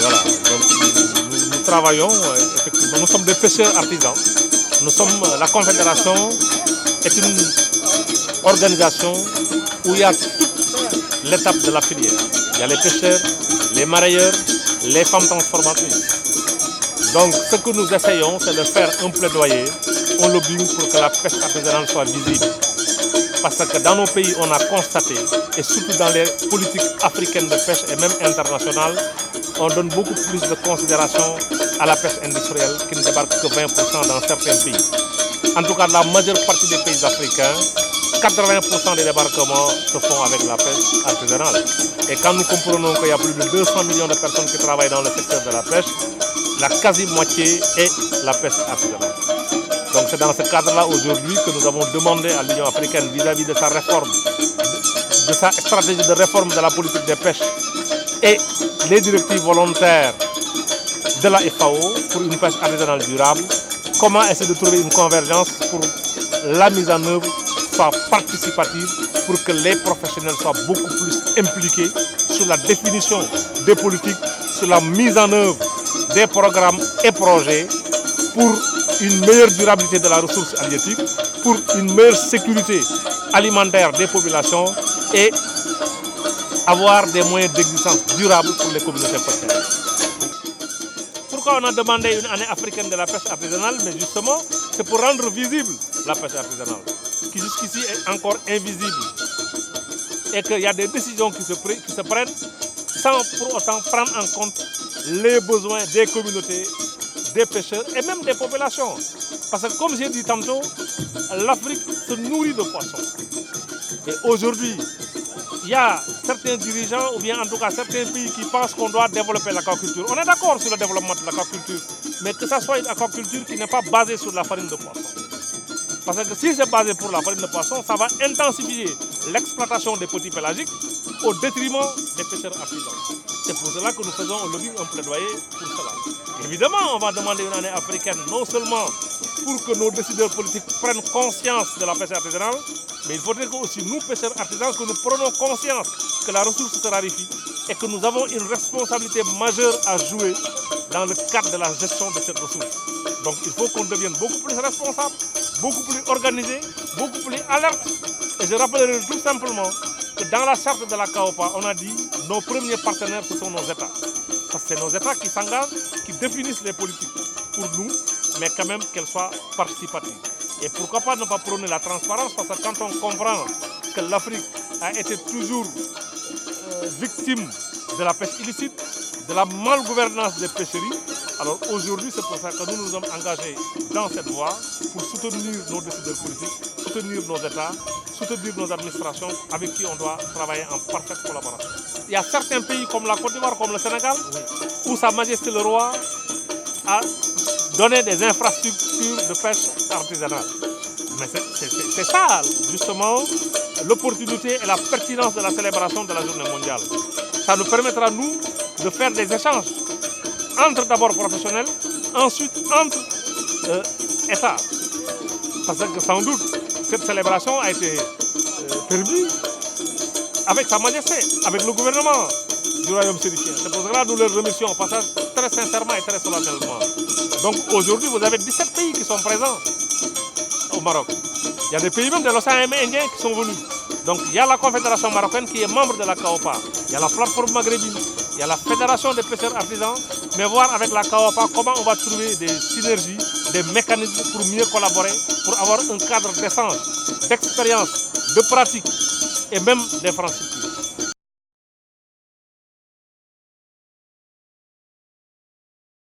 Voilà. Donc, nous travaillons, effectivement, nous sommes des pêcheurs artisans. La Confédération est une organisation où il y a toute l'étape de la filière. Il y a les pêcheurs, les marailleurs, les femmes transformatrices. Donc ce que nous essayons, c'est de faire un plaidoyer, un lobbying pour que la pêche artisanale soit visible. Parce que dans nos pays, on a constaté, et surtout dans les politiques africaines de pêche et même internationales, on donne beaucoup plus de considération à la pêche industrielle qui ne débarque que 20% dans certains pays. En tout cas, la majeure partie des pays africains, 80% des débarquements se font avec la pêche artisanale. Et quand nous comprenons qu'il y a plus de 200 millions de personnes qui travaillent dans le secteur de la pêche, la quasi-moitié est la pêche artisanale. Donc c'est dans ce cadre-là aujourd'hui que nous avons demandé à l'Union africaine vis-à-vis de sa réforme, de sa stratégie de réforme de la politique des pêches et les directives volontaires de la FAO pour une pêche artisanale durable, comment essayer de trouver une convergence pour la mise en œuvre soit participative, pour que les professionnels soient beaucoup plus impliqués sur la définition des politiques, sur la mise en œuvre des programmes et projets pour une meilleure durabilité de la ressource halieutique, pour une meilleure sécurité alimentaire des populations et avoir des moyens d'existence durables pour les communautés côtières. Pourquoi on a demandé une année africaine de la pêche artisanale? Mais justement, c'est pour rendre visible la pêche artisanale, qui jusqu'ici est encore invisible. Et qu'il y a des décisions qui se prennent sans pour autant prendre en compte les besoins des communautés, des pêcheurs et même des populations. Parce que comme j'ai dit tantôt, l'Afrique se nourrit de poissons. Et aujourd'hui, il y a certains dirigeants, ou bien en tout cas certains pays qui pensent qu'on doit développer l'aquaculture. On est d'accord sur le développement de l'aquaculture, mais que ça soit une aquaculture qui n'est pas basée sur la farine de poisson. Parce que si c'est basé pour la farine de poisson, ça va intensifier l'exploitation des petits pélagiques au détriment des pêcheurs artisans. C'est pour cela que nous faisons un lobbying, un plaidoyer pour cela. Évidemment, on va demander une année africaine, non seulement pour que nos décideurs politiques prennent conscience de la pêche artisanale, mais il faudrait que aussi nous, pêcheurs artisans, que nous prenions conscience que la ressource se raréfie et que nous avons une responsabilité majeure à jouer dans le cadre de la gestion de cette ressource. Donc il faut qu'on devienne beaucoup plus responsable, beaucoup plus organisé, beaucoup plus alerte. Et je rappellerai tout simplement que dans la charte de la CAOPA, on a dit que nos premiers partenaires, ce sont nos États. Parce que c'est nos États qui s'engagent, qui définissent les politiques pour nous, mais quand même qu'elles soient participatives. Et pourquoi pas ne pas prôner la transparence, parce que quand on comprend que l'Afrique a été toujours victime de la pêche illicite, de la malgouvernance des pêcheries, alors aujourd'hui c'est pour ça que nous nous sommes engagés dans cette voie pour soutenir nos décideurs politiques, soutenir nos États, soutenir nos administrations avec qui on doit travailler en parfaite collaboration. Il y a certains pays comme la Côte d'Ivoire, comme le Sénégal, où Sa Majesté le Roi a donné des infrastructures de pêche artisanale. Mais c'est ça, justement, l'opportunité et la pertinence de la célébration de la journée mondiale. Ça nous permettra, nous, de faire des échanges entre d'abord professionnels, ensuite entre États. Parce que sans doute, cette célébration a été permise avec Sa Majesté, avec le gouvernement du royaume chérifien. C'est pour cela que nous leur remercions au passage très sincèrement et très solennellement. Donc aujourd'hui, vous avez 17 pays qui sont présents au Maroc. Il y a des pays même de l'océan Indien qui sont venus. Donc il y a la Confédération marocaine qui est membre de la CAOPA. Il y a la plateforme maghrébine, il y a la Fédération des pêcheurs artisans. Mais voir avec la CAOPA comment on va trouver des synergies, des mécanismes pour mieux collaborer, pour avoir un cadre d'échange, d'expérience, de pratique et même d'infrastructures.